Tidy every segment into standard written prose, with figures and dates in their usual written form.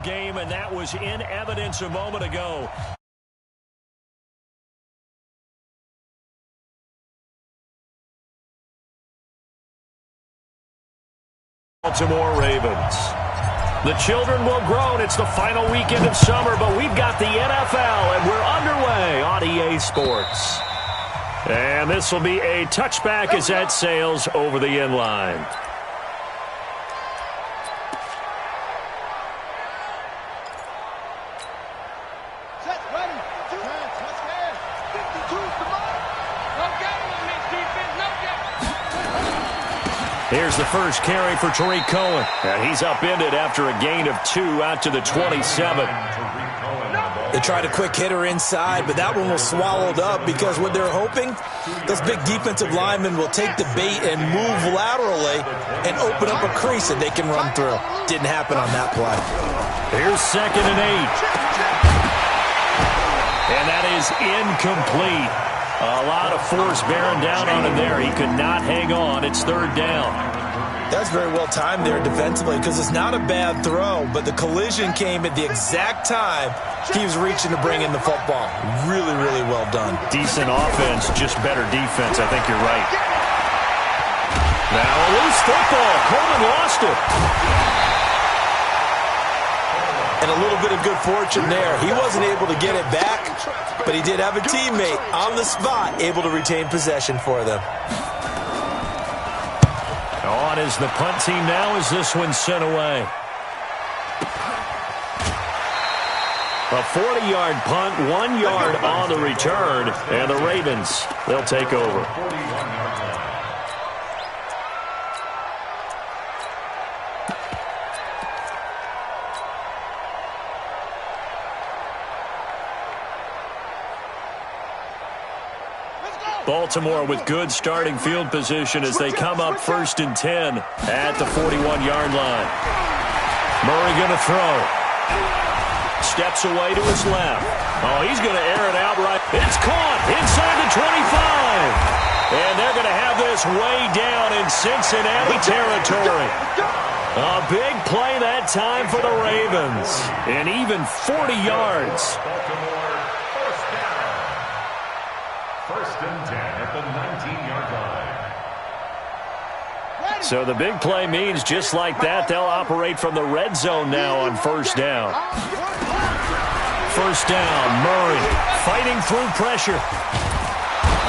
Game, and that was in evidence a moment ago. Baltimore Ravens. The children will grow, and it's the final weekend of summer, but we've got the NFL, and we're underway on EA Sports. And this will be a touchback as that sails over the end line. Here's the first carry for Tariq Cohen. And he's upended after a gain of 2 out to the 27. They tried a quick hitter inside, but that one was swallowed up because what they're hoping, those big defensive linemen will take the bait and move laterally and open up a crease that they can run through. Didn't happen on that play. Here's 2nd and 8. And that is incomplete. A lot of force bearing down on him there. He could not hang on. It's 3rd down. That's very well timed there defensively because it's not a bad throw, but the collision came at the exact time he was reaching to bring in the football. Really, really well done. Decent offense, just better defense. I think you're right. Now a loose football. Coleman lost it. And a little bit of good fortune there. He wasn't able to get it back, but he did have a teammate on the spot able to retain possession for them. On is the punt team now as this one's sent away. A 40-yard punt, 1 yard on the return, and the Ravens, they'll take over. Baltimore with good starting field position as they come up 1st and 10 at the 41-yard line. Murray going to throw. Steps away to his left. Oh, he's going to air it out right. It's caught inside the 25. And they're going to have this way down in Cincinnati territory. A big play that time for the Ravens. And even 40 yards. First and 10 at the 19-yard line. So the big play means just like that, they'll operate from the red zone now on 1st down. 1st down, Murray fighting through pressure.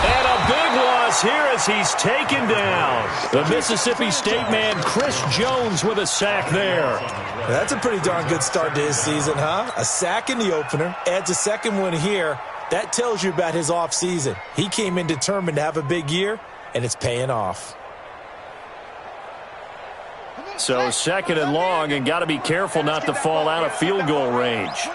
And a big loss here as he's taken down. The Mississippi State man, Chris Jones, with a sack there. That's a pretty darn good start to his season, huh? A sack in the opener, adds a second one here. That tells you about his offseason. He came in determined to have a big year, and it's paying off. So 2nd and long, and got to be careful not to fall out of field goal range.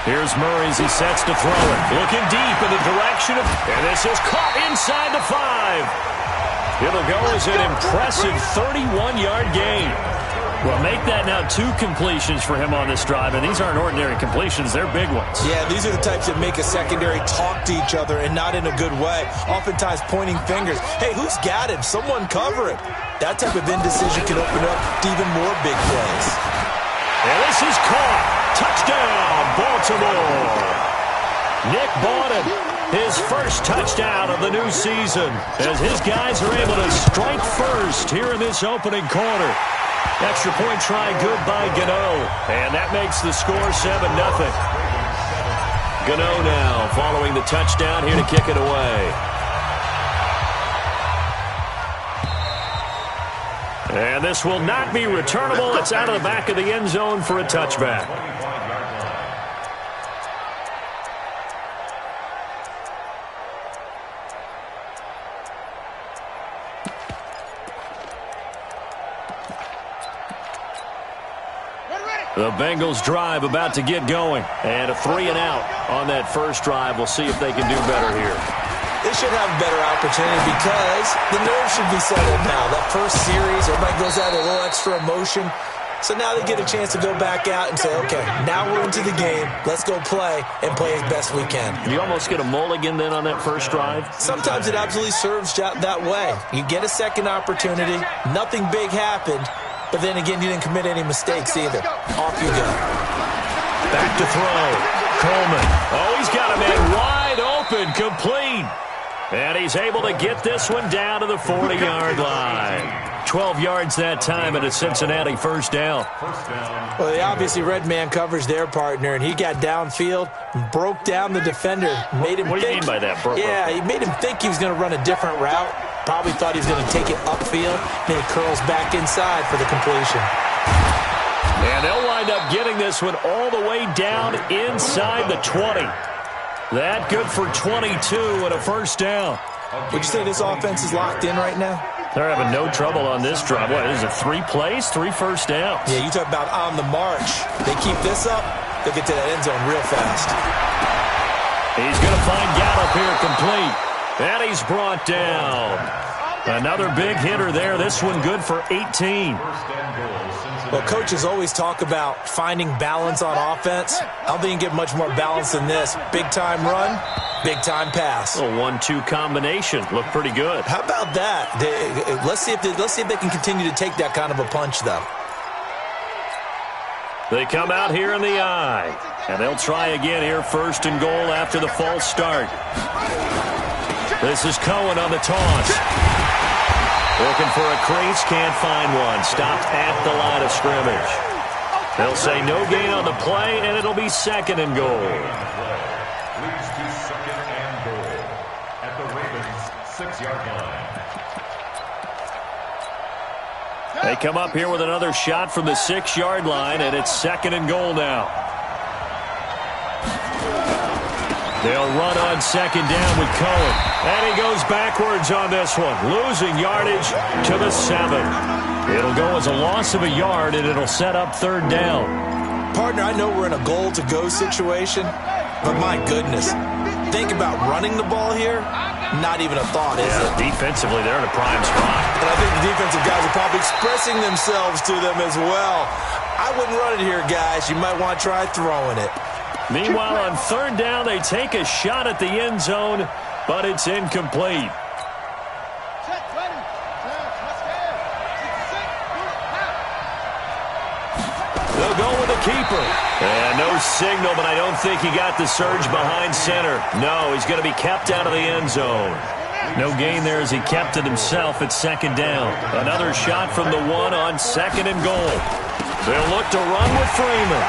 Here's Murray as he sets to throw it. Looking deep in the direction of, and this is caught inside the 5. It'll go as an impressive 31-yard gain. Well, make that now 2 completions for him on this drive, and these aren't ordinary completions. They're big ones. Yeah, these are the types that make a secondary talk to each other and not in a good way. Oftentimes pointing fingers. Hey, who's got him? Someone cover him. That type of indecision can open up to even more big plays. And this is caught. Touchdown, Baltimore. Nick Bawden, his first touchdown of the new season, as his guys are able to strike first here in this opening quarter. Extra point try good by Gano. And that makes the score 7-0. Gano now following the touchdown here to kick it away. And this will not be returnable. It's out of the back of the end zone for a touchback. The Bengals drive about to get going. And a 3-and-out on that first drive. We'll see if they can do better here. They should have a better opportunity because the nerves should be settled now. That first series, everybody goes out with a little extra emotion. So now they get a chance to go back out and say, okay, now we're into the game. Let's go play and play as best we can. You almost get a mulligan then on that first drive? Sometimes it absolutely serves that way. You get a second opportunity. Nothing big happened. but then again, you didn't commit any mistakes either. Off you go. Back to throw. Coleman. Oh, he's got a man wide open, complete. And he's able to get this one down to the 40-yard line. 12 yards that time and a Cincinnati first down. Well, they obviously red man covers their partner, and he got downfield, broke down the defender, made him What do you mean by that, bro? Yeah, he made him think he was going to run a different route. Probably thought he was going to take it upfield. Then he curls back inside for the completion. And they'll wind up getting this one all the way down inside the 20. That good for 22 and a first down. Would you say this offense is locked in right now? They're having no trouble on this drive. What, is it 3 plays, 3 first downs? Yeah, you talk about on the march. They keep this up, they'll get to that end zone real fast. He's going to find Gallup here complete. And he's brought down. Another big hitter there. This one good for 18. Well, coaches always talk about finding balance on offense. I don't think you can get much more balance than this. Big-time run, big-time pass. A 1-2 combination. Looked pretty good. How about that? Let's see if they can continue to take that kind of a punch, though. They come out here in the eye. And they'll try again here, first and goal after the false start. This is Cohen on the toss. Looking for a crease, can't find one. Stopped at the line of scrimmage. They'll say no gain on the play, and it'll be second and goal. Leads to second and goal at the Ravens' 6-yard line. They come up here with another shot from the 6-yard line, and it's second and goal now. They'll run on second down with Cohen. And he goes backwards on this one, losing yardage to the 7. It'll go as a loss of a yard, and it'll set up third down. Partner, I know we're in a goal-to-go situation, but my goodness, think about running the ball here. Not even a thought, is it? Defensively, they're in a prime spot. And I think the defensive guys are probably expressing themselves to them as well. I wouldn't run it here, guys. You might want to try throwing it. Meanwhile, on third down, they take a shot at the end zone, but it's incomplete. They'll go with the keeper. And no signal, but I don't think he got the surge behind center. No, he's going to be kept out of the end zone. No gain there as he kept it himself at second down. Another shot from the 1 on second and goal. They'll look to run with Freeman.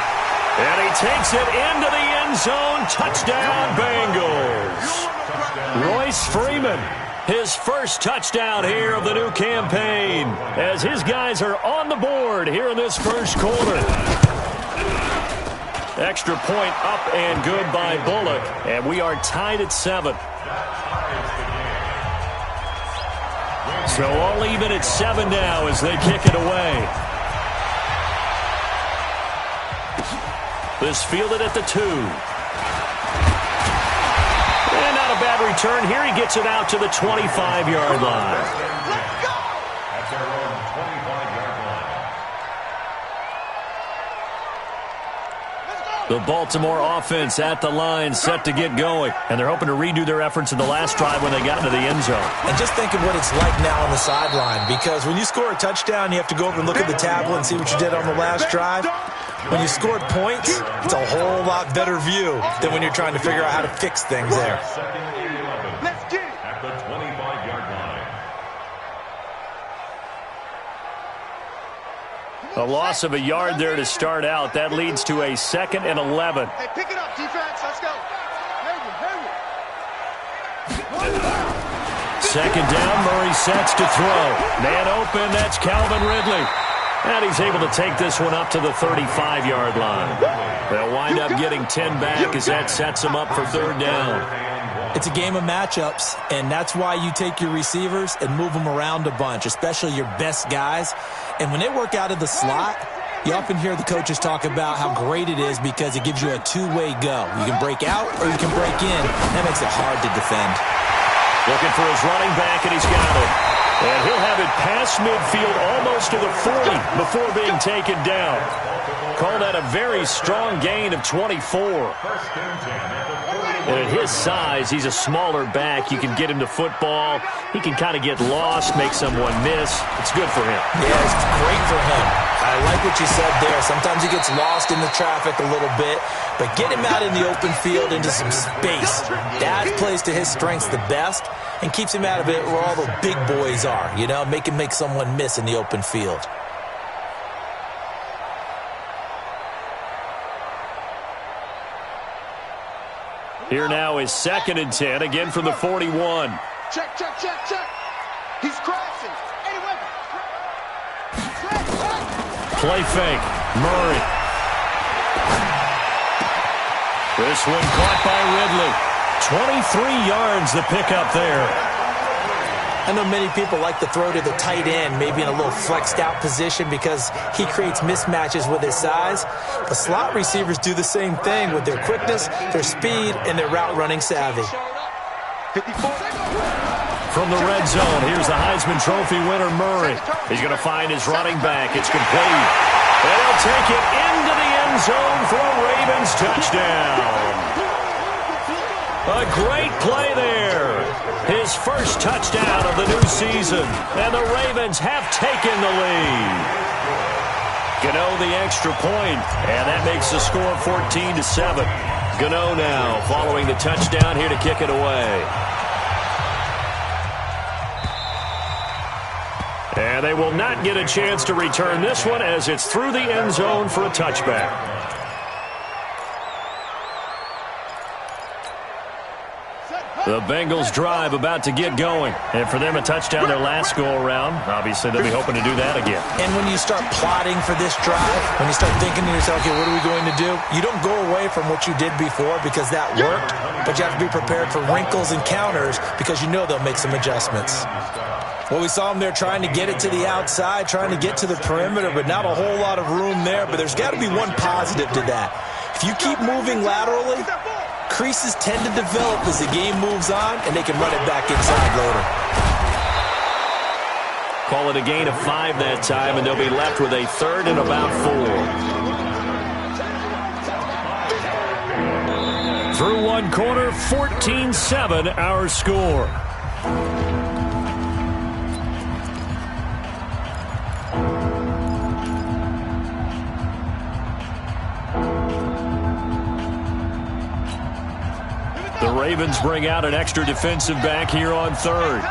And he takes it into the end zone. Touchdown, Bengals. Royce Freeman, his first touchdown here of the new campaign, as his guys are on the board here in this first quarter. Extra point up and good by Bullock, and we are tied at 7. So all even at 7 now as they kick it away. This fielded at the 2. And not a bad return here. He gets it out to the 25-yard line. Let's go! At their own 25-yard line. The Baltimore offense at the line, set to get going. And they're hoping to redo their efforts in the last drive when they got into the end zone. And just think of what it's like now on the sideline, because when you score a touchdown, you have to go over and look at the tablet and see what you did on the last drive. When you scored points, it's a whole lot better view than when you're trying to figure out how to fix things there. Second and 11. Let's get it. At the 25-yard line. A loss of a yard there to start out. That leads to a 2nd and 11. Hey, pick it up, defense. Let's go. Second down, Murray sets to throw. Man open, that's Calvin Ridley. And he's able to take this one up to the 35-yard line. They'll wind up getting 10 back as that sets them up for third down. It's a game of matchups, and that's why you take your receivers and move them around a bunch, especially your best guys. And when they work out of the slot, you often hear the coaches talk about how great it is because it gives you a two-way go. You can break out or you can break in. That makes it hard to defend. Looking for his running back, and he's got it. And he'll have it past midfield almost to the 40 before being taken down. Call that a very strong gain of 24. First and 10 at the 40. And at his size, he's a smaller back. You can get him to football. He can kind of get lost, make someone miss. It's good for him. Yeah, it's great for him. I like what you said there. Sometimes he gets lost in the traffic a little bit, but get him out in the open field into some space. That plays to his strengths the best and keeps him out of it where all the big boys are, you know, make him make someone miss in the open field. Here now is 2nd and 10, again from the 41. Check, check, check, check. He's crashing. Anyway. Play fake. Murray. This one caught by Ridley. 23 yards the pickup there. I know many people like to throw to the tight end, maybe in a little flexed out position because he creates mismatches with his size. But slot receivers do the same thing with their quickness, their speed, and their route running savvy. 54. From the red zone, here's the Heisman Trophy winner, Murray. He's going to find his running back. It's complete. And he'll take it into the end zone for a Ravens touchdown. A great play there. His first touchdown of the new season. And the Ravens have taken the lead. Gano the extra point, and that makes the score 14-7. Gano now following the touchdown here to kick it away. And they will not get a chance to return this one as it's through the end zone for a touchback. The Bengals drive about to get going. And for them, a touchdown their last go-around. Obviously, they'll be hoping to do that again. And when you start plotting for this drive, when you start thinking to yourself, okay, what are we going to do? You don't go away from what you did before because that worked, but you have to be prepared for wrinkles and counters because you know they'll make some adjustments. Well, we saw them there trying to get it to the outside, trying to get to the perimeter, but not a whole lot of room there. But there's got to be one positive to that. If you keep moving laterally, creases tend to develop as the game moves on, and they can run it back inside later. Call it a gain of 5 that time, and they'll be left with a 3rd and about 4. Through one quarter, 14-7 our score. The Ravens bring out an extra defensive back here on 3rd.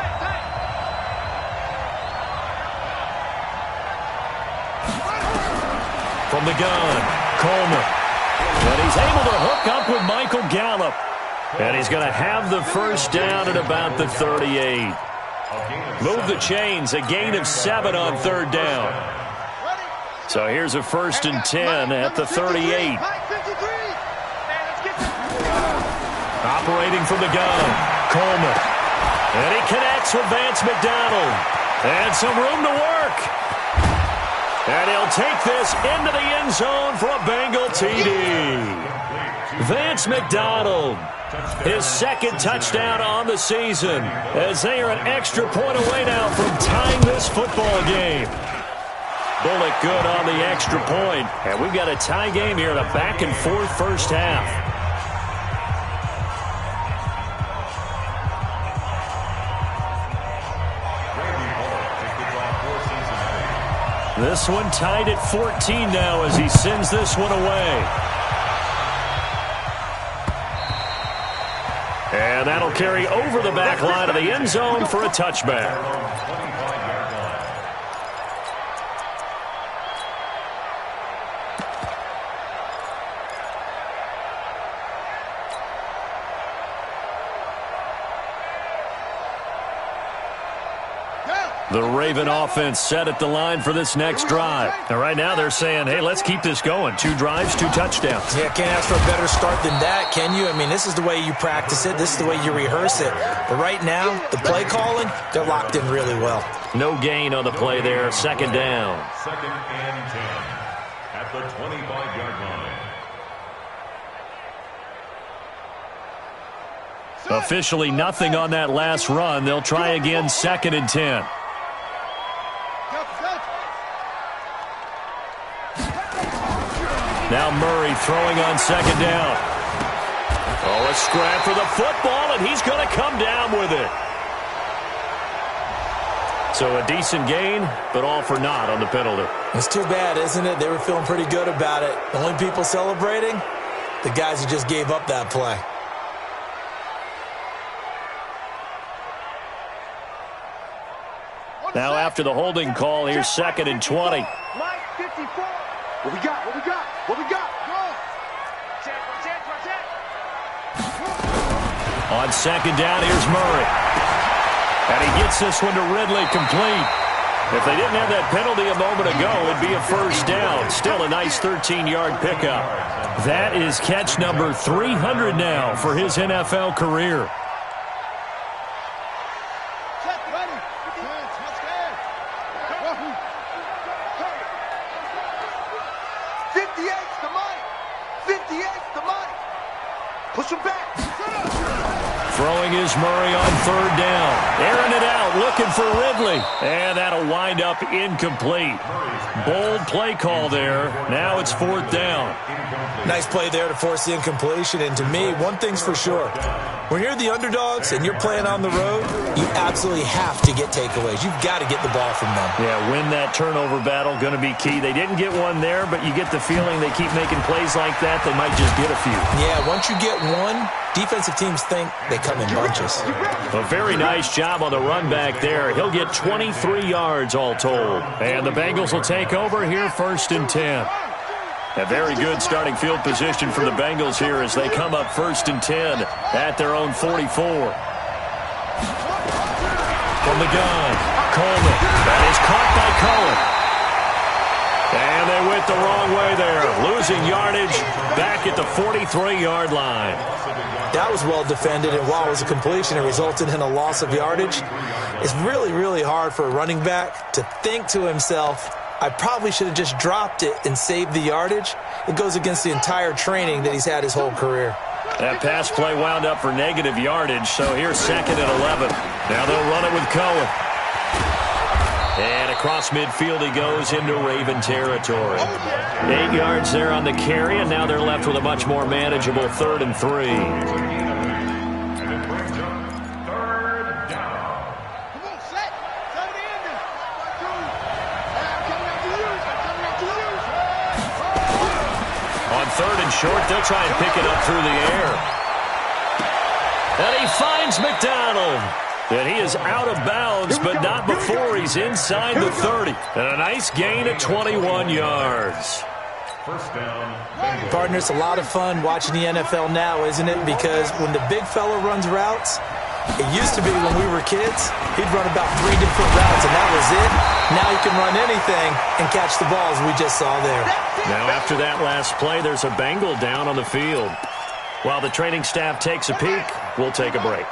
From the gun, Coleman. And he's able to hook up with Michael Gallup. And he's going to have the first down at about the 38. Move the chains, a gain of 7 on 3rd down. So here's a 1st and 10 at the 38. Operating from the gun, Coleman. And he connects with Vance McDonald. And some room to work. And he'll take this into the end zone for a Bengal TD. Vance McDonald, his 2nd touchdown on the season, as they are an extra point away now from tying this football game. Bullock good on the extra point. And we've got a tie game here in a back-and-forth first half. This one tied at 14 now as he sends this one away. And that'll carry over the back line of the end zone for a touchback. The Raven offense set at the line for this next drive. And right now they're saying, hey, let's keep this going. 2 drives, 2 touchdowns. Yeah, can't ask for a better start than that, can you? I mean, this is the way you practice it. This is the way you rehearse it. But right now, the play calling, they're locked in really well. No gain on the play there. 2nd down. 2nd and 10 at the 25-yard line. Officially nothing on that last run. They'll try again 2nd and 10. Now Murray throwing on 2nd down. Oh, a scrap for the football, and he's going to come down with it. So a decent gain, but all for naught on the penalty. It's too bad, isn't it? They were feeling pretty good about it. The only people celebrating, the guys who just gave up that play. Now after the holding call, here's 2nd and 20. Mike, 54. What we got? What we got? What we got? Go. On 2nd down, here's Murray. And he gets this one to Ridley, complete. If they didn't have that penalty a moment ago, it'd be a first down. Still a nice 13-yard pickup. That is catch number 300 now for his NFL career. Push him back. Throwing is Murray on 3rd down. Airing it out, looking for Ridley. And that'll wind up incomplete. Bold play call there. Now it's 4th down. Nice play there to force the incompletion. And to me, one thing's for sure. When you're the underdogs and you're playing on the road, you absolutely have to get takeaways. You've got to get the ball from them. Yeah, win that turnover battle, going to be key. They didn't get one there, but you get the feeling they keep making plays like that, they might just get a few. Yeah, once you get one, defensive teams think they come in bunches. A very nice job on the run back there. He'll get 23 yards all told. And the Bengals will take over here 1st and 10. A very good starting field position for the Bengals here as they come up 1st and 10 at their own 44. From the gun, Coleman. That is caught by Cohen. And they went the wrong way there. Losing yardage back at the 43-yard line. That was well defended, and while it was a completion, it resulted in a loss of yardage. It's really, really hard for a running back to think to himself, I probably should have just dropped it and saved the yardage. It goes against the entire training that he's had his whole career. That pass play wound up for negative yardage, so here's 2nd and 11. Now they'll run it with Cohen. And across midfield he goes into Raven territory. 8 yards there on the carry, and now they're left with a much more manageable 3rd and 3. On 3rd and short, they'll try and pick it up through the air. And he finds McDonald. And he is out of bounds, but not before he's inside the 30. And a nice gain of 21 yards. First down. Partner, it's a lot of fun watching the NFL now, isn't it? Because when the big fella runs routes, it used to be when we were kids, he'd run about 3 different routes, and that was it. Now he can run anything and catch the balls we just saw there. Now after that last play, there's a Bengal down on the field. While the training staff takes a peek, we'll take a break.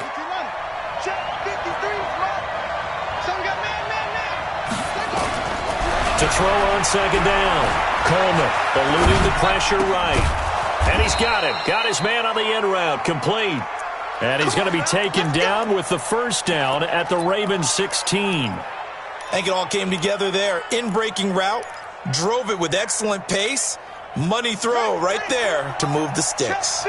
To throw on 2nd down. Coleman eluding the pressure right. And he's got him. Got his man on the end route. Complete. And he's going to be taken down with the 1st down at the Ravens 16. I think it all came together there. In-breaking route. Drove it with excellent pace. Money throw right there to move the sticks.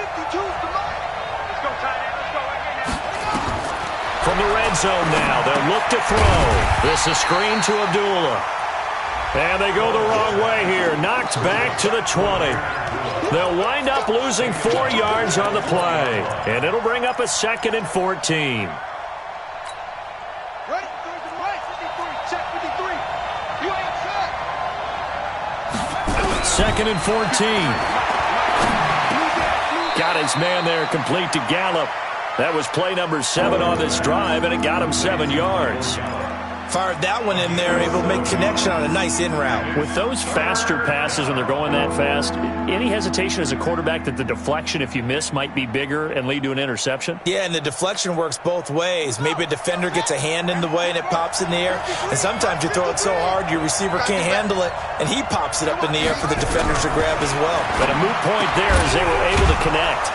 From the red zone now, they'll look to throw. This is screen to Abdullah. And they go the wrong way here. Knocked back to the 20. They'll wind up losing 4 yards on the play. And it'll bring up a 2nd and 14. Second and 14. Got his man there complete to Gallup. That was play number 7 on this drive, and it got him 7 yards. Fired that one in there, able to make connection on a nice in route. With those faster passes when they're going that fast, any hesitation as a quarterback that the deflection, if you miss, might be bigger and lead to an interception? Yeah, and the deflection works both ways. Maybe a defender gets a hand in the way and it pops in the air. And sometimes you throw it so hard your receiver can't handle it, and he pops it up in the air for the defenders to grab as well. But a moot point there as they were able to connect.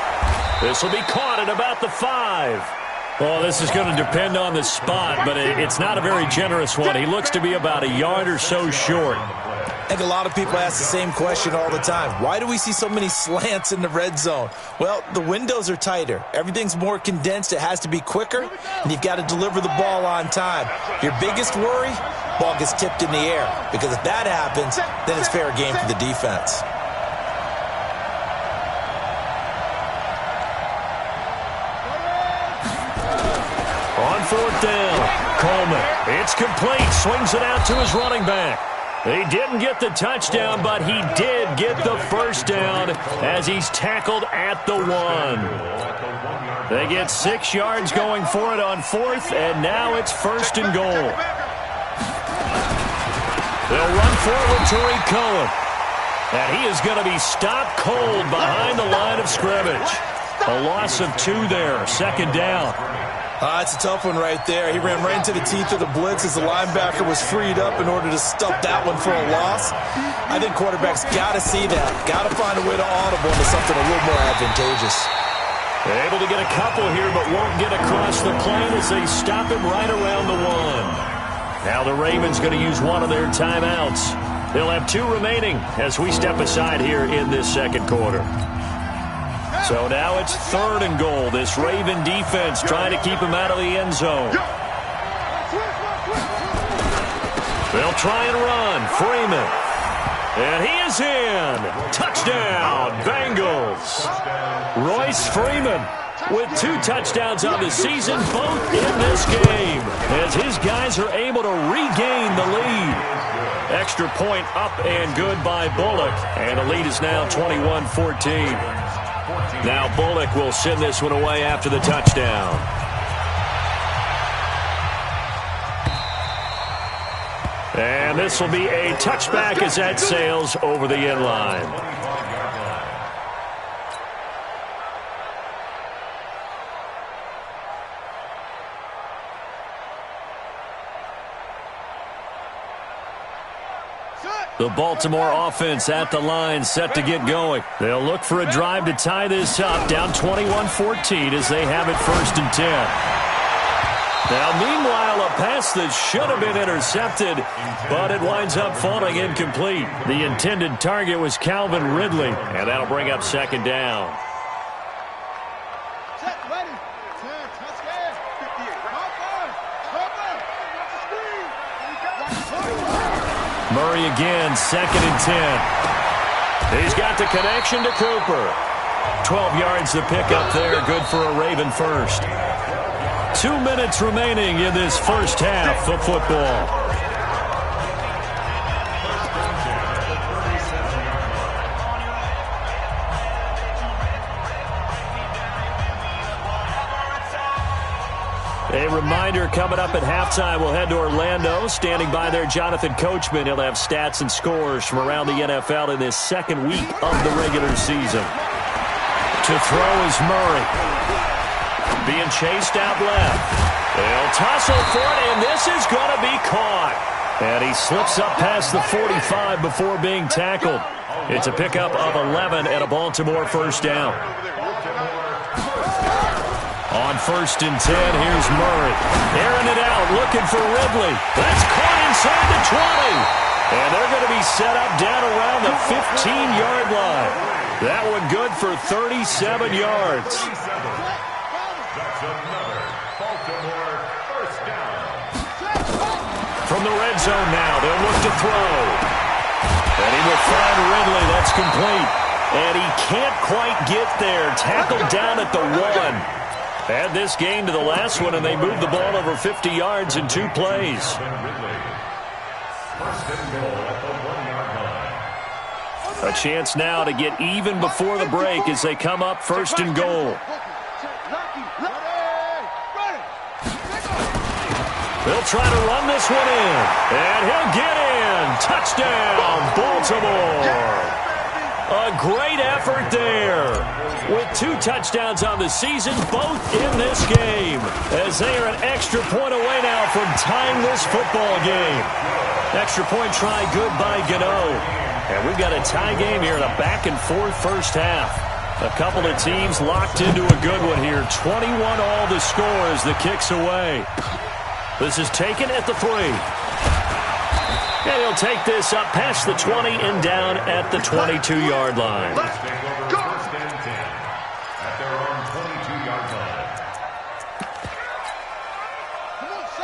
This will be caught at about the 5. Well, this is going to depend on the spot, but it's not a very generous one. He looks to be about a yard or so short. I think a lot of people ask the same question all the time. Why do we see so many slants in the red zone? Well, the windows are tighter. Everything's more condensed. It has to be quicker, and you've got to deliver the ball on time. Your biggest worry, ball gets tipped in the air, because if that happens, then it's fair game for the defense. On fourth down, Coleman. It's complete. Swings it out to his running back. He didn't get the touchdown, but he did get the first down as he's tackled at the 1. They get 6 yards going for it on fourth, and now it's first and goal. They'll run forward to Cohen. And he is going to be stopped cold behind the line of scrimmage. A loss of 2 there, second down. It's a tough one right there. He ran right into the teeth of the blitz as the linebacker was freed up in order to stuff that one for a loss. I think quarterbacks got to see that. Got to find a way to audible into something a little more advantageous. They're able to get a couple here, but won't get across the plane as they stop him right around the 1. Now the Ravens going to use one of their timeouts. They'll have 2 remaining as we step aside here in this second quarter. So now it's third and goal. This Raven defense trying to keep him out of the end zone. They'll try and run. Freeman. And he is in. Touchdown, Bengals. Royce Freeman with 2 touchdowns on the season, both in this game, as his guys are able to regain the lead. Extra point up and good by Bullock. And the lead is now 21-14. Now Bullock will send this one away after the touchdown. And this will be a touchback as that sails over the end line. The Baltimore offense at the line, set to get going. They'll look for a drive to tie this up, down 21-14 as they have it first and 10. Now, meanwhile, a pass that should have been intercepted, but it winds up falling incomplete. The intended target was Calvin Ridley, and that'll bring up second down. Murray again, second and 10. He's got the connection to Cooper. 12 yards to pick up there, good for a Raven first. 2 minutes remaining in this first half of football. A reminder, coming up at halftime, we'll head to Orlando. Standing by there, Jonathan Coachman. He'll have stats and scores from around the NFL in this second week of the regular season. To throw is Murray. Being chased out left. They'll tussle for it, and this is going to be caught. And he slips up past the 45 before being tackled. It's a pickup of 11 and a Baltimore first down. On first and 10, here's Murray. Airing it out, looking for Ridley. That's caught inside the 20. And they're going to be set up down around the 15-yard line. That one good for 37 yards. That's another Baltimore first down. From the red zone now, they'll look to throw. And he will find Ridley. That's complete. And he can't quite get there. Tackled down at the 1. Add this game to the last one, and they moved the ball over 50 yards in 2 plays. A chance now to get even before the break as they come up first and goal. They'll try to run this one in, and he'll get in. Touchdown, Baltimore. A great effort there. With 2 touchdowns on the season, both in this game, as they are an extra point away now from tying this football game. Extra point try good by Gano. And we've got a tie game here in a back-and-forth first half. A couple of teams locked into a good one here. 21 all the score as the kick's away. This is taken at the 3. And he'll take this up past the 20 and down at the 22-yard line. Let's take over first and 10 at their own 22-yard line.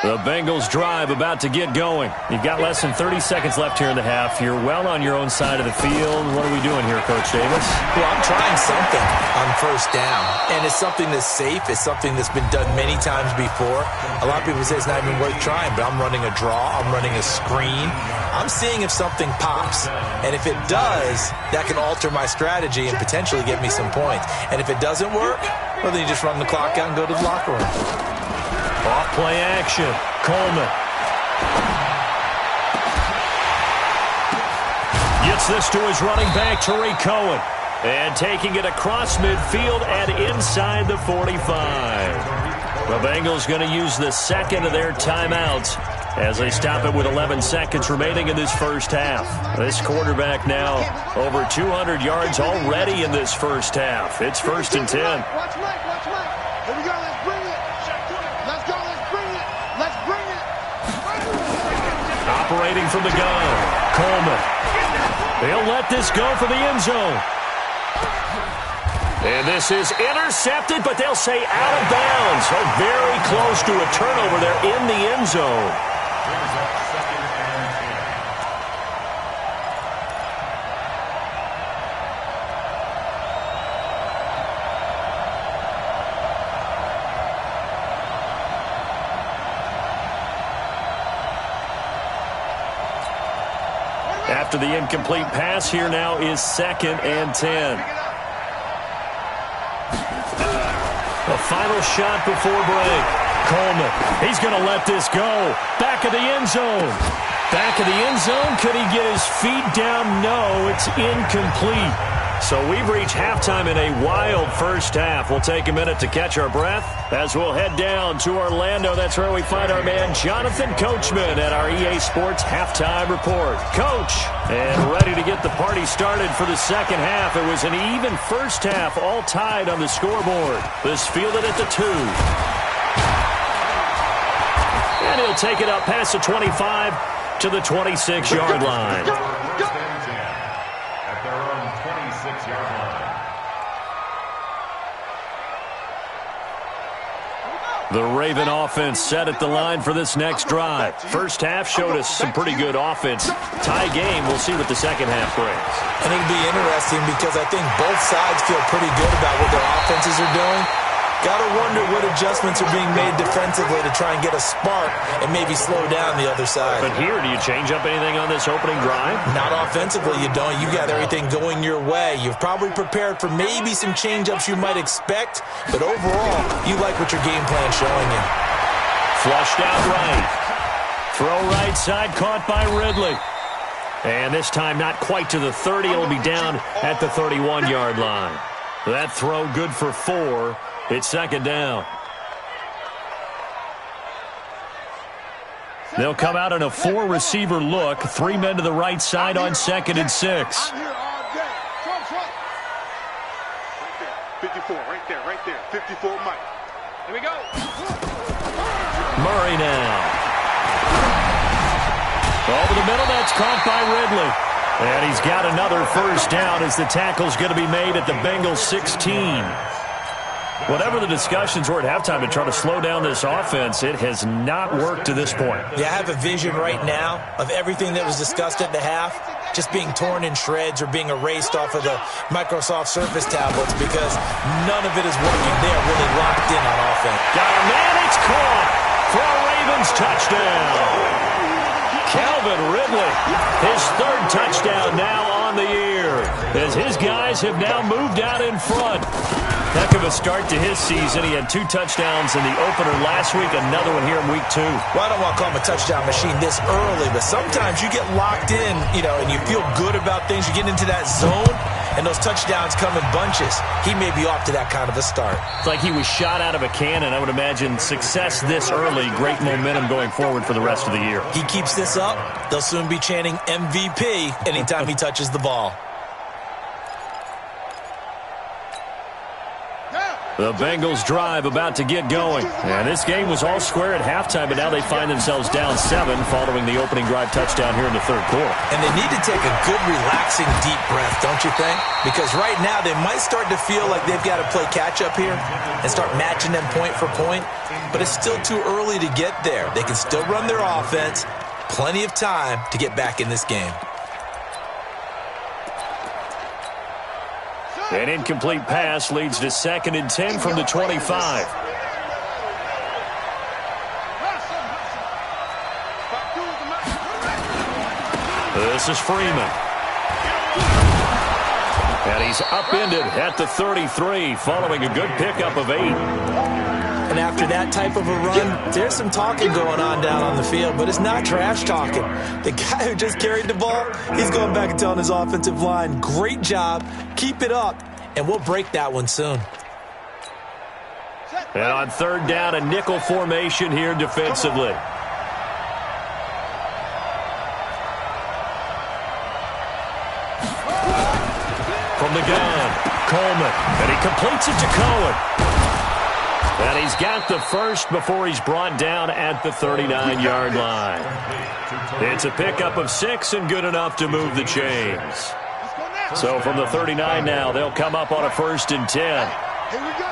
The Bengals drive about to get going. You've got less than 30 seconds left here in the half. You're well on your own side of the field. What are we doing here, Coach Davis? Well, I'm trying something on first down, and it's something that's safe. It's something that's been done many times before. A lot of people say it's not even worth trying, but I'm running a draw. I'm running a screen. I'm seeing if something pops, and if it does, that can alter my strategy and potentially get me some points. And if it doesn't work, well, then you just run the clock out and go to the locker room. Off-play action. Coleman. Gets this to his running back, Tariq Cohen. And taking it across midfield and inside the 45. The Bengals going to use the second of their timeouts as they stop it with 11 seconds remaining in this first half. This quarterback now over 200 yards already in this first half. It's first and 10. Watch Mike, watch Mike. Here we go, let's bring it. Let's go, let's bring it. Let's bring it. Operating from the gun, Coleman. They'll let this go for the end zone. And this is intercepted, but they'll say out of bounds. So very close to a turnover there in the end zone. Brings up second and 10. After the incomplete pass, here now is second and 10. The final shot before break. Coleman, he's going to let this go. Back of the end zone. Back of the end zone. Could he get his feet down? No, it's incomplete. So we've reached halftime in a wild first half. We'll take a minute to catch our breath as we'll head down to Orlando. That's where we find our man Jonathan Coachman at our EA Sports Halftime Report. Coach, and ready to get the party started for the second half. It was an even first half, all tied on the scoreboard. This fielded at the 2. And he'll take it up past the 25 to the 26-yard line. At their own 26-yard line. The Raven offense set at the line for this next drive. First half showed us some pretty good offense. Tie game, we'll see what the second half brings. And it'll be interesting because I think both sides feel pretty good about what their offenses are doing. Got to wonder what adjustments are being made defensively to try and get a spark and maybe slow down the other side. But here, do you change up anything on this opening drive? Not offensively, you don't. You got everything going your way. You've probably prepared for maybe some change-ups you might expect, but overall, you like what your game plan's showing you. Flushed out right. Throw right side, caught by Ridley. And this time not quite to the 30. It'll be down at the 31-yard line. That throw good for 4. It's second down. They'll come out in a 4-receiver look. 3 men to the right side on second and 6. I'm here all day. Trump. 54, right there. 54, Mike. Here we go. Murray now. Over the middle, that's caught by Ridley. And he's got another first down as the tackle's going to be made at the Bengals 16. Whatever the discussions were at halftime to try to slow down this offense, it has not worked to this point. Yeah, I have a vision right now of everything that was discussed at the half just being torn in shreds or being erased off of the Microsoft Surface tablets because none of it is working. They are really locked in on offense. Got a man, it's caught for a Ravens touchdown. Calvin Ridley, his 3rd touchdown now on the year, as his guys have now moved out in front. Heck of a start to his season. He had 2 touchdowns in the opener last week, another one here in week 2. Well, I don't want to call him a touchdown machine this early, but sometimes you get locked in, and you feel good about things. You get into that zone, and those touchdowns come in bunches. He may be off to that kind of a start. It's like he was shot out of a cannon. I would imagine success this early, great momentum going forward for the rest of the year. He keeps this up, they'll soon be chanting MVP anytime he touches the ball. The Bengals drive about to get going. And this game was all square at halftime, but now they find themselves down 7 following the opening drive touchdown here in the third quarter. And they need to take a good, relaxing, deep breath, don't you think? Because right now they might start to feel like they've got to play catch-up here and start matching them point for point. But it's still too early to get there. They can still run their offense. Plenty of time to get back in this game. An incomplete pass leads to 2nd and 10 from the 25. This is Freeman. And he's upended at the 33 following a good pickup of 8. And after that type of a run, there's some talking going on down on the field, but it's not trash talking. The guy who just carried the ball, he's going back and telling his offensive line, great job, keep it up, and we'll break that one soon. And on 3rd down, a nickel formation here defensively. From the gun, Coleman, and he completes it to Cohen. And he's got the first before he's brought down at the 39-yard line. It's a pickup of 6 and good enough to move the chains. So from the 39 now, they'll come up on a 1st and 10. Here we go.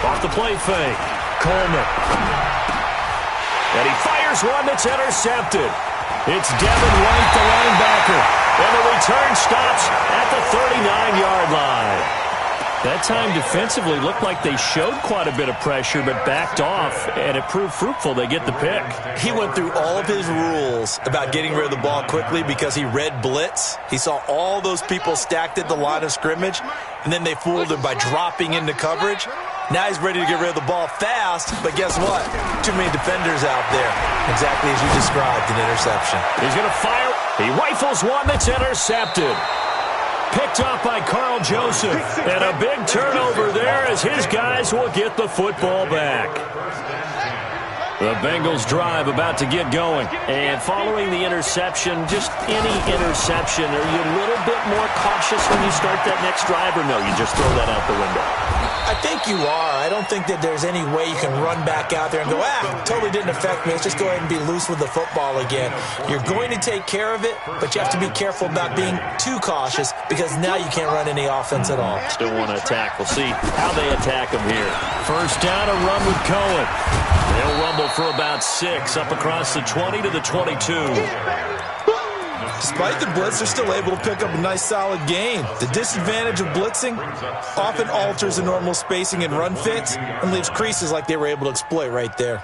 Off the play fake, Coleman. And he fires one that's intercepted. It's Devin White, the linebacker. And the return stops at the 39-yard line. That time defensively looked like they showed quite a bit of pressure but backed off, and it proved fruitful. They get the pick. He went through all of his rules about getting rid of the ball quickly because he read blitz. He saw all those people stacked at the line of scrimmage, and then they fooled him by dropping into coverage. Now he's ready to get rid of the ball fast, but guess what? Too many defenders out there. Exactly as you described, an interception. He's going to fire. He rifles one that's intercepted. Picked up by Carl Joseph. And a big turnover there as his guys will get the football back. The Bengals drive about to get going. And following the interception, just any interception, are you a little bit more cautious when you start that next drive, or no, you just throw that out the window? I think you are. I don't think that there's any way you can run back out there and go, totally didn't affect me. Let's just go ahead and be loose with the football again. You're going to take care of it, but you have to be careful about being too cautious because now you can't run any offense at all. Still want to attack. We'll see how they attack them here. 1st down, a run with Cohen. They'll rumble for about 6 up across the 20 to the 22. Despite the blitz, they're still able to pick up a nice, solid gain. The disadvantage of blitzing often alters the normal spacing and run fits and leaves creases like they were able to exploit right there.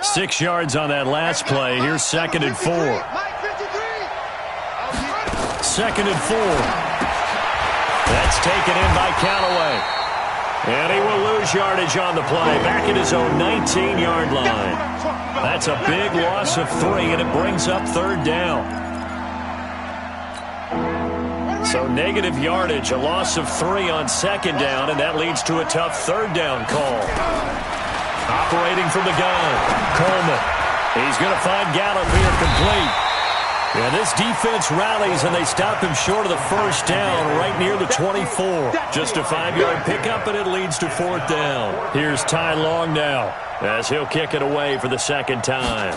Six yards on that last play. Here's 2nd and 4. 2nd and 4. That's taken in by Callaway. And he will lose yardage on the play. Back at his own 19-yard line. That's a big loss of 3, and it brings up 3rd down. So negative yardage, a loss of 3 on 2nd down, and that leads to a tough 3rd down call. Operating from the gun, Coleman. He's going to find Gallup here complete. And this defense rallies, and they stop him short of the 1st down right near the 24. Just a 5-yard pickup, and it leads to 4th down. Here's Ty Long now as he'll kick it away for the 2nd time.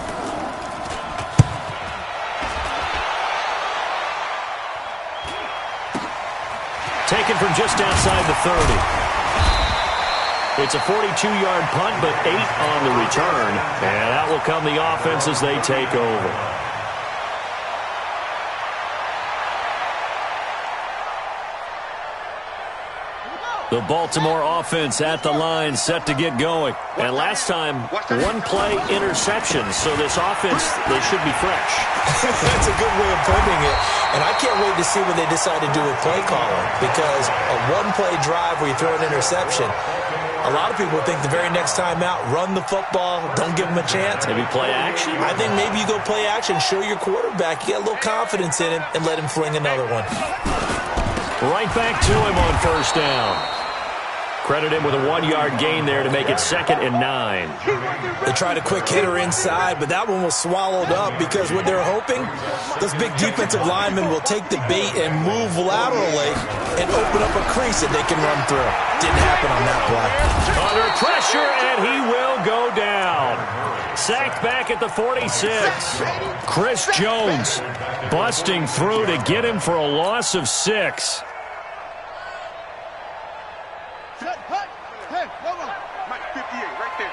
Taken from just outside the 30. It's a 42-yard punt, but 8 on the return. And out will come the offense as they take over. The Baltimore offense at the line set to get going. And last time, 1-play interception. So this offense, they should be fresh. That's a good way of putting it. And I can't wait to see what they decide to do with play calling. Because a 1-play drive where you throw an interception, a lot of people think the very next time out, run the football, don't give them a chance. Maybe play action? I think maybe you go play action, show your quarterback, you get a little confidence in him, and let him fling another one. Right back to him on 1st down. Credit him with a 1-yard gain there to make it 2nd and 9. They tried a quick hitter inside, but that one was swallowed up because what they're hoping, those big defensive linemen will take the bait and move laterally and open up a crease that they can run through. Didn't happen on that play. Under pressure, and he will go down. Sacked back at the 46. Chris Jones busting through to get him for a loss of 6. Hey, hold on. Mike 58 right there.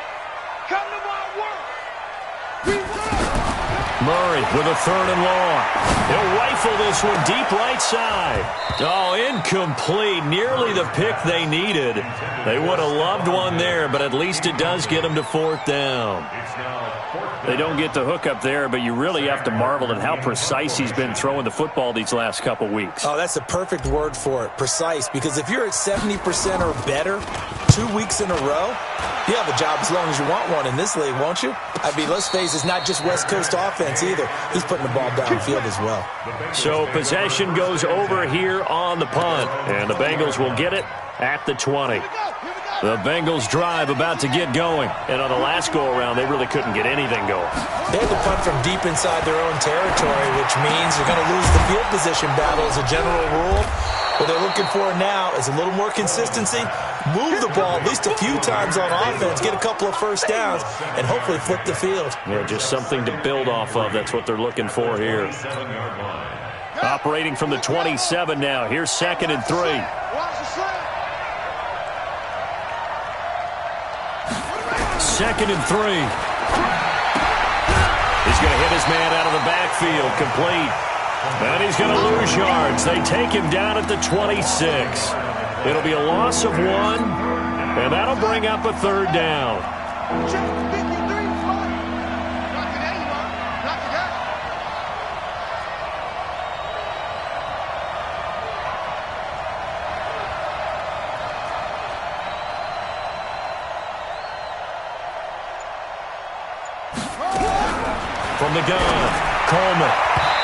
Come to my work. We won. Murray with a 3rd and long. He'll rifle this one deep right side. Oh, incomplete. Nearly the pick they needed. They would have loved one there, but at least it does get them to 4th down. They don't get the hook up there, but you really have to marvel at how precise he's been throwing the football these last couple weeks. Oh, that's the perfect word for it, precise, because if you're at 70% or better 2 weeks in a row, you have a job as long as you want one in this league, won't you? I mean, let's face it, it's not just West Coast offense either. He's putting the ball downfield as well. So possession goes over here on the punt, and the Bengals will get it at the 20. The Bengals drive about to get going. And on the last go-around, they really couldn't get anything going. They had to punt from deep inside their own territory, which means they're going to lose the field position battle as a general rule. What they're looking for now is a little more consistency, move the ball at least a few times on offense, get a couple of first downs, and hopefully flip the field. Yeah, just something to build off of. That's what they're looking for here. Operating from the 27 now. Here's 2nd and 3. 2nd and 3. He's going to hit his man out of the backfield, complete. And he's going to lose yards. They take him down at the 26. It'll be a loss of 1, and that'll bring up a 3rd down. From the gun, Coleman.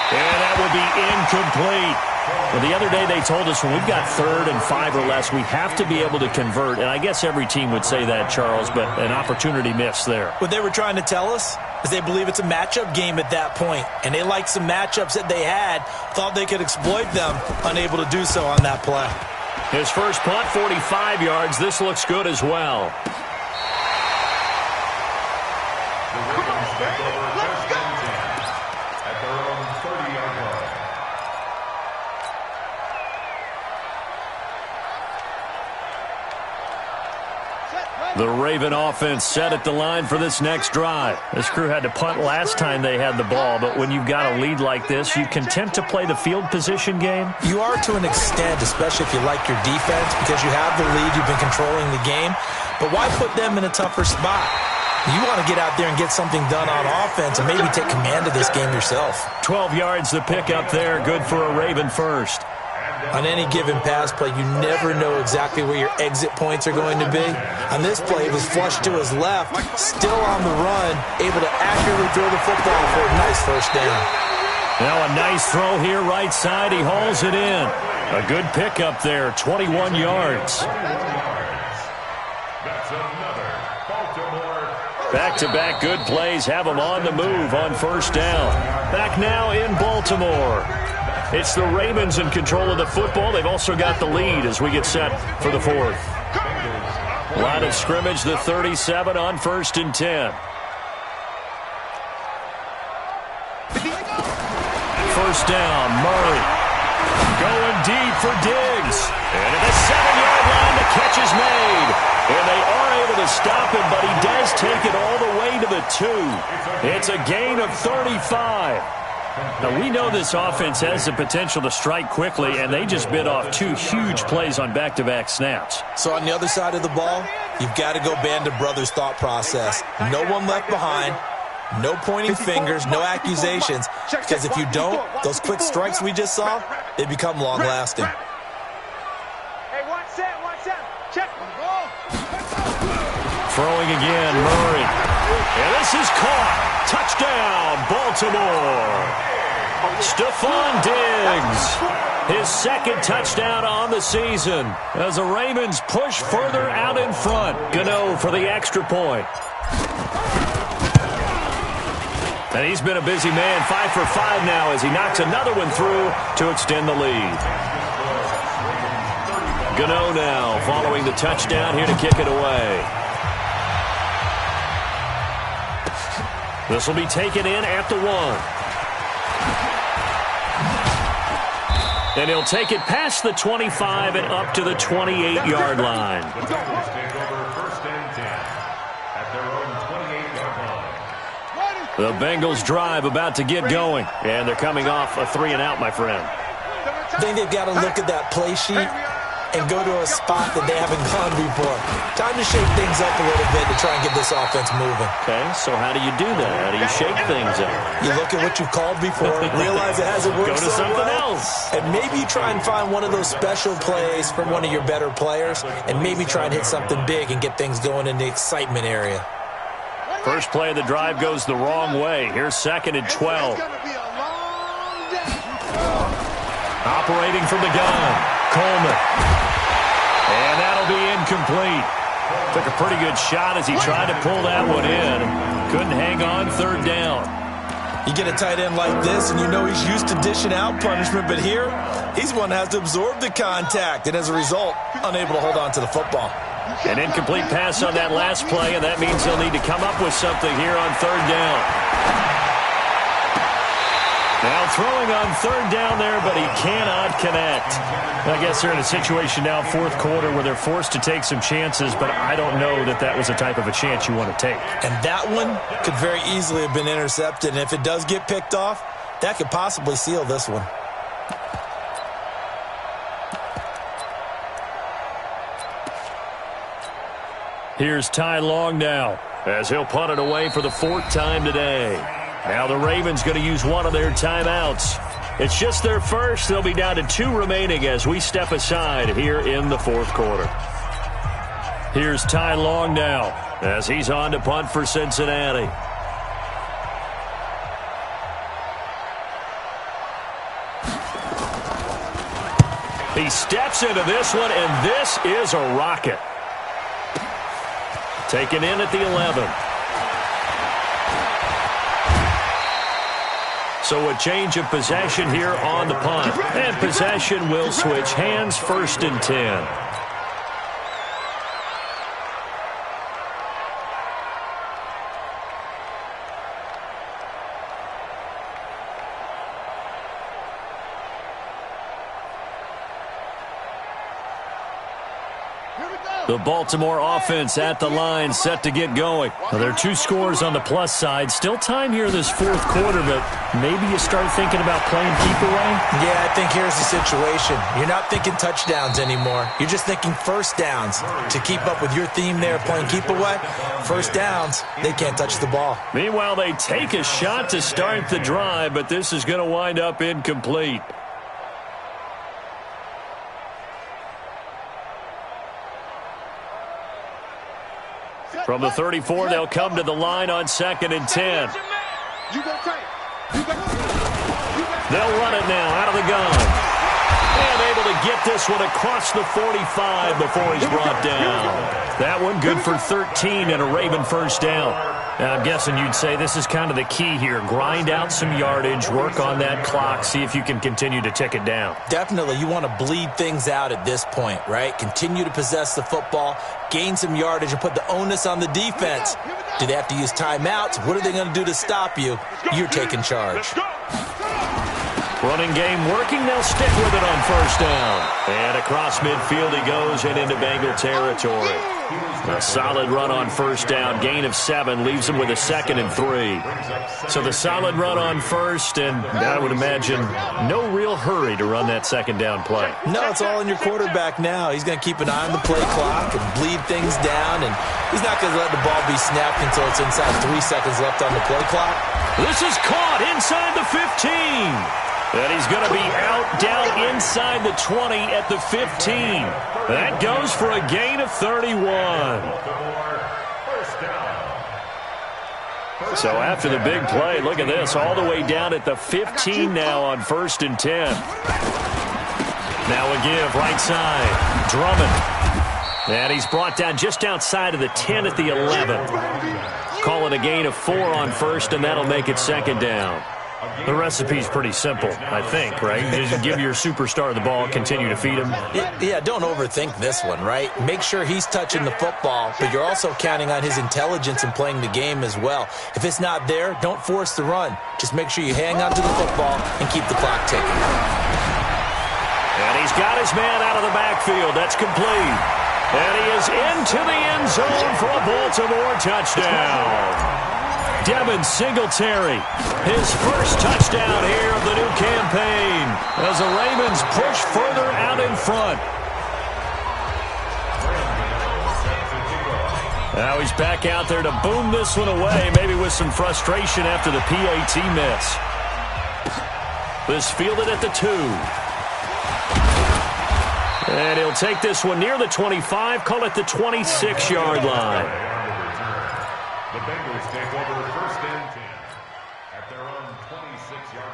And that will be incomplete. Well, the other day they told us when we've got 3rd and 5 or less, we have to be able to convert. And I guess every team would say that, Charles, but an opportunity missed there. What they were trying to tell us is they believe it's a matchup game at that point. And they liked some matchups that they had, thought they could exploit them, unable to do so on that play. His first punt, 45 yards. This looks good as well. The Raven offense set at the line for this next drive. This crew had to punt last time they had the ball, but when you've got a lead like this, you content to play the field position game? You are to an extent, especially if you like your defense, because you have the lead, you've been controlling the game. But why put them in a tougher spot? You want to get out there and get something done on offense and maybe take command of this game yourself. 12 yards to pick up there, good for a Raven first. On any given pass play, you never know exactly where your exit points are going to be. On this play, it was flushed to his left, still on the run, able to accurately throw the football for a nice first down. Now a nice throw here right side. He hauls it in. A good pickup there, 21 yards. Back-to-back good plays have them on the move on first down. Back now in Baltimore. It's the Ravens in control of the football. They've also got the lead as we get set for the 4th. Line of scrimmage, the 37 on 1st and 10. First down, Murray. Going deep for Diggs. And at the 7-yard line, the catch is made. And they are able to stop him, but he does take it all the way to the 2. It's a gain of 35. Now, we know this offense has the potential to strike quickly, and they just bit off 2 huge plays on back-to-back snaps. So on the other side of the ball, you've got to go band of brothers thought process. No one left behind, no pointing fingers, no accusations, because if you don't, those quick strikes we just saw, they become long-lasting. Hey, watch that, check. Throwing again, Murray. And this is caught. Touchdown, Baltimore. Stephon Diggs, his second touchdown on the season as the Ravens push further out in front. Gano for the extra point. And he's been a busy man, 5 for 5 now as he knocks another one through to extend the lead. Gano now following the touchdown here to kick it away. This will be taken in at the 1. And he'll take it past the 25 and up to the 28-yard line. The Bengals drive about to get going. And they're coming off a 3-and-out, my friend. I think they've got to look at that play sheet and go to a spot that they haven't gone before. Time to shake things up a little bit to try and get this offense moving. Okay, so how do you do that? How do you shake things up? You look at what you've called before, realize it hasn't worked so well. Go to something else. And maybe you try and find one of those special plays from one of your better players, and maybe try and hit something big and get things going in the excitement area. First play of the drive goes the wrong way. Here's 2nd and 12. Operating from the gun, Coleman. And that'll be incomplete. Took a pretty good shot as he tried to pull that one in. Couldn't hang on 3rd down. You get a tight end like this, and you know he's used to dishing out punishment, but here, he's one that has to absorb the contact, and as a result, unable to hold on to the football. An incomplete pass on that last play, and that means they'll need to come up with something here on 3rd down. Now throwing on 3rd down there, but he cannot connect. I guess they're in a situation now, 4th quarter, where they're forced to take some chances, but I don't know that that was the type of a chance you want to take. And that one could very easily have been intercepted, and if it does get picked off, that could possibly seal this one. Here's Ty Long now, as he'll punt it away for the 4th time today. Now the Ravens going to use one of their timeouts. It's just their first. They'll be down to 2 remaining as we step aside here in the 4th quarter. Here's Ty Long now, as he's on to punt for Cincinnati. He steps into this one, and this is a rocket. Taken in at the 11. So a change of possession here on the punt. And possession will switch hands, 1st and 10. The Baltimore offense at the line, set to get going. Well, there are 2 scores on the plus side. Still time here this 4th quarter, but maybe you start thinking about playing keep away? Yeah, I think here's the situation. You're not thinking touchdowns anymore. You're just thinking 1st downs. To keep up with your theme there, playing keep away, 1st downs, they can't touch the ball. Meanwhile, they take a shot to start the drive, but this is going to wind up incomplete. From the 34, they'll come to the line on 2nd and 10. They'll run it now out of the gun. And able to get this one across the 45 before he's brought down. That one good for 13 and a Raven 1st down. Now, I'm guessing you'd say this is kind of the key here. Grind out some yardage, work on that clock, see if you can continue to tick it down. Definitely. You want to bleed things out at this point, right? Continue to possess the football, gain some yardage, and put the onus on the defense. Do they have to use timeouts? What are they going to do to stop you? You're taking charge. Running game working. They'll stick with it on 1st down. And across midfield he goes and into Bengal territory. A solid run on 1st down. Gain of 7 leaves him with a 2nd and 3. So the solid run on 1st, and I would imagine no real hurry to run that 2nd down play. No, it's all in your quarterback now. He's going to keep an eye on the play clock and bleed things down, and he's not going to let the ball be snapped until it's inside 3 seconds left on the play clock. This is caught inside the 15. And he's going to be out down inside the 20 at the 15. That goes for a gain of 31. So after the big play, look at this, all the way down at the 15 now on 1st and 10. Now a give, right side, Drummond. And he's brought down just outside of the 10 at the 11. Call it a gain of 4 on 1st, and that'll make it 2nd down. The recipe's pretty simple, I think, right? Just give your superstar the ball, continue to feed him. Yeah, don't overthink this one, right? Make sure he's touching the football, but you're also counting on his intelligence in playing the game as well. If it's not there, don't force the run. Just make sure you hang on to the football and keep the clock ticking. And he's got his man out of the backfield. That's complete. And he is into the end zone for a Baltimore touchdown. Devin Singletary, his first touchdown here of the new campaign as the Ravens push further out in front. Now he's back out there to boom this one away, maybe with some frustration after the PAT miss. This fielded at the 2. And he'll take this one near the 25, call it the 26-yard line. The Bengals take over 1st and 10 at their own 26-yard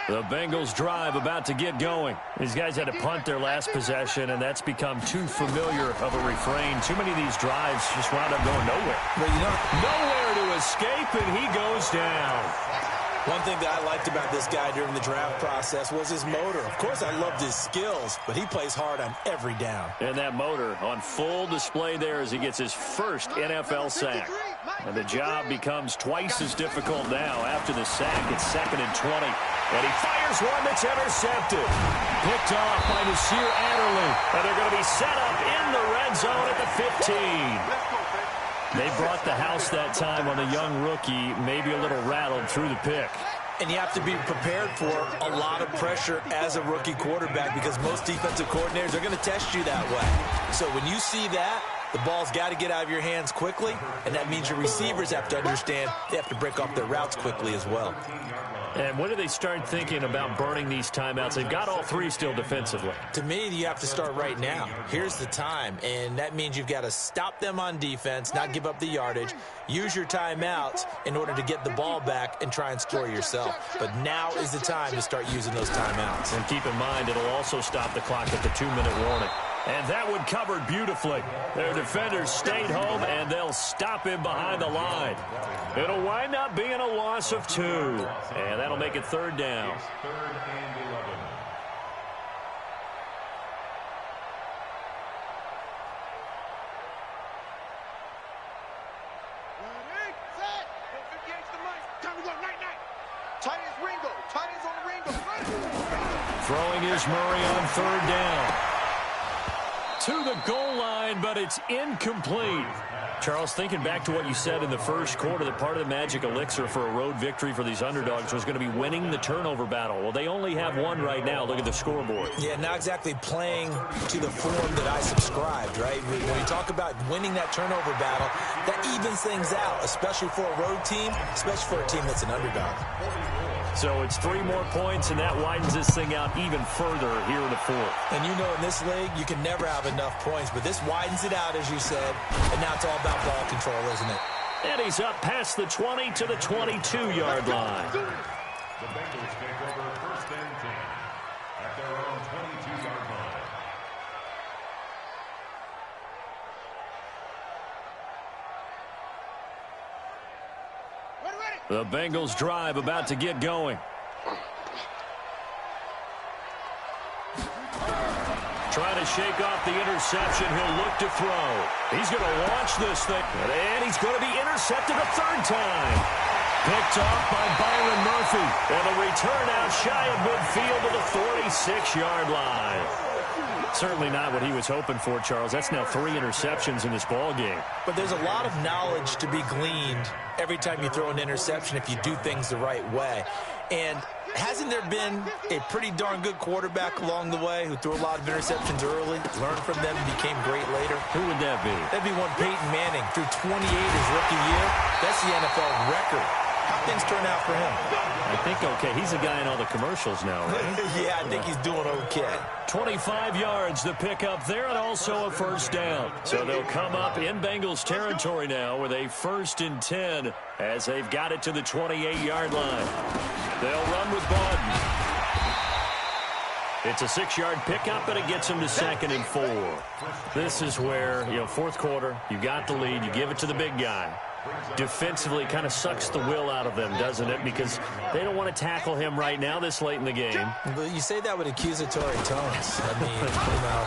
line. The Bengals drive about to get going. These guys had to punt their last possession, and that's become too familiar of a refrain. Too many of these drives just wound up going nowhere. But nowhere to escape, and he goes down. One thing that I liked about this guy during the draft process was his motor. Of course, I loved his skills, but he plays hard on every down. And that motor on full display there as he gets his first NFL sack. And the job becomes twice as difficult now after the sack. It's 2nd and 20. And he fires one that's intercepted. Picked off by Nasir Adderley. And they're going to be set up in the red zone at the 15. They brought the house that time on the young rookie, maybe a little rattled through the pick. And you have to be prepared for a lot of pressure as a rookie quarterback because most defensive coordinators are going to test you that way. So when you see that, the ball's got to get out of your hands quickly, and that means your receivers have to understand they have to break off their routes quickly as well. And when do they start thinking about burning these timeouts? They've got all 3 still defensively. To me, you have to start right now. Here's the time, and that means you've got to stop them on defense, not give up the yardage, use your timeouts in order to get the ball back and try and score yourself. But now is the time to start using those timeouts. And keep in mind, it'll also stop the clock at the 2-minute warning. And that one covered beautifully. Their defenders stayed home, and they'll stop him behind the line. It'll wind up being a loss of 2. And that'll make it 3rd down. 3rd and 11. Ready, set. Don't forget the mic. Time to go. Night, night. Tight as Ringo. Tight as on the Ringo. Throwing is Murray on 3rd down. To the goal line, but it's incomplete. Charles, thinking back to what you said in the first quarter, that part of the magic elixir for a road victory for these underdogs was going to be winning the turnover battle. Well, they only have one right now. Look at the scoreboard. Yeah, not exactly playing to the form that I subscribed, right? When you talk about winning that turnover battle, that evens things out, especially for a road team, especially for a team that's an underdog. So it's 3 more points, and that widens this thing out even further here in the 4th. And you know in this league, you can never have enough points, but this widens it out, as you said, and now it's all about ball control, isn't it? And he's up past the 20 to the 22-yard line. The Bengals take over 1st and 10 at their own 22-yard line. The Bengals drive about to get going. Trying to shake off the interception. He'll look to throw. He's going to launch this thing. And he's going to be intercepted a 3rd time. Picked off by Byron Murphy. And the return out shy of midfield to the 46-yard line. Certainly not what he was hoping for, Charles. That's now 3 interceptions in this ball game. But there's a lot of knowledge to be gleaned every time you throw an interception if you do things the right way. And hasn't there been a pretty darn good quarterback along the way who threw a lot of interceptions early, learned from them, and became great later? Who would that be? That'd be one Peyton Manning. Threw 28 his rookie year. That's the NFL record. things turn out for him? I think okay. He's a guy in all the commercials now, right? Yeah, I think he's doing okay. 25 yards to pick up there, and also a first down. So they'll come up in Bengals territory now with a 1st and 10 as they've got it to the 28-yard line. They'll run with Bawden. It's a 6-yard pickup, and it gets them to 2nd and 4. This is where, fourth quarter, you got the lead, you give it to the big guy. Defensively, kind of sucks the will out of them, doesn't it? Because they don't want to tackle him right now this late in the game. But you say that with accusatory tones. I mean,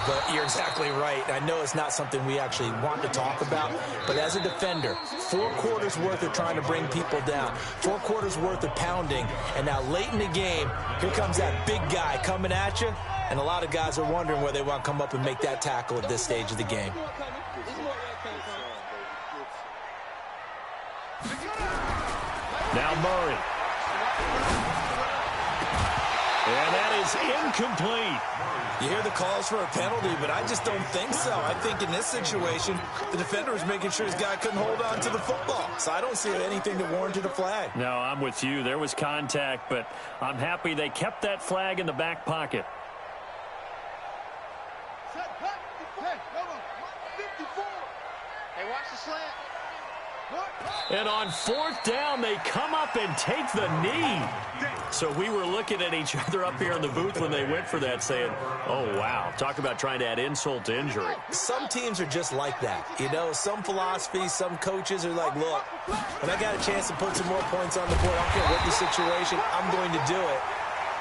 but you're exactly right. I know it's not something we actually want to talk about, but as a defender, 4 quarters worth of trying to bring people down, 4 quarters worth of pounding, and now late in the game, here comes that big guy coming at you, and a lot of guys are wondering where they want to come up and make that tackle at this stage of the game. Now Murray. And that is incomplete. You hear the calls for a penalty, but I just don't think so. I think in this situation, the defender was making sure his guy couldn't hold on to the football. So I don't see anything that warranted a flag. No, I'm with you. There was contact, but I'm happy they kept that flag in the back pocket. Hey, watch the slant. And on 4th down, they come up and take the knee. So we were looking at each other up here in the booth when they went for that, saying, oh, wow, talk about trying to add insult to injury. Some teams are just like that. Some philosophies, some coaches are like, look, when I got a chance to put some more points on the board, I don't care what the situation, I'm going to do it.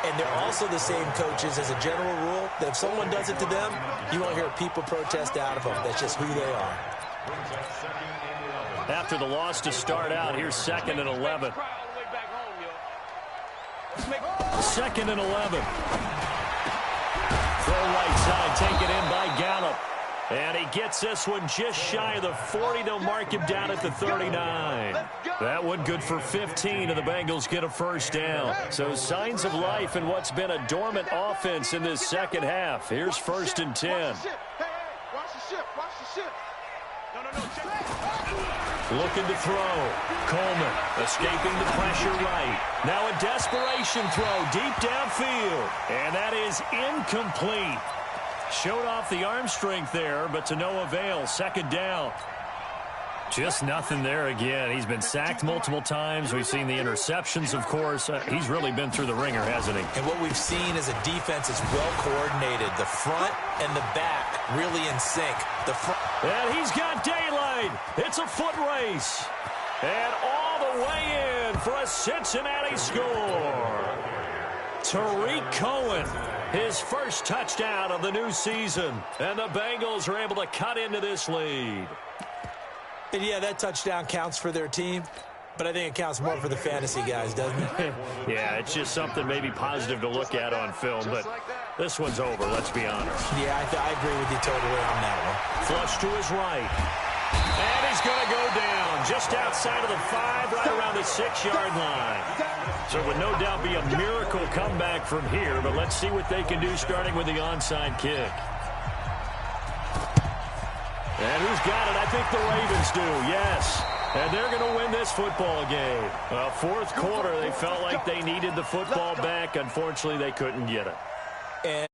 And they're also the same coaches as a general rule that if someone does it to them, you won't hear people protest out of them. That's just who they are. After the loss to start out, here's 2nd and 11. 2nd and 11. Throw right side, taken in by Gallup. And he gets this one just shy of the 40. They'll mark him down at the 39. That one good for 15, and the Bengals get a first down. So signs of life in what's been a dormant offense in this second half. Here's 1st and 10. Watch the shift. Watch the shift. Looking to throw. Coleman escaping the pressure right. Now a desperation throw deep downfield. And that is incomplete. Showed off the arm strength there, but to no avail. 2nd down. Just nothing there again. He's been sacked multiple times. We've seen the interceptions, of course. He's really been through the ringer, hasn't he? And what we've seen is a defense is well coordinated. The front and the back really in sync. The front. And he's got daylight. It's a foot race. And all the way in for a Cincinnati score. Tariq Cohen, his first touchdown of the new season. And the Bengals are able to cut into this lead. And yeah, that touchdown counts for their team, but I think it counts more for the fantasy guys, doesn't it? Yeah, it's just something maybe positive to look at on film, but this one's over, let's be honest. Yeah, I agree with you totally on that one. Flush to his right. And he's going to go down just outside of the 5, right around the 6-yard line. So it would no doubt be a miracle comeback from here, but let's see what they can do starting with the onside kick. And who's got it? I think the Ravens do, yes. And they're going to win this football game. Well, 4th quarter, they felt like they needed the football back. Unfortunately, they couldn't get it. And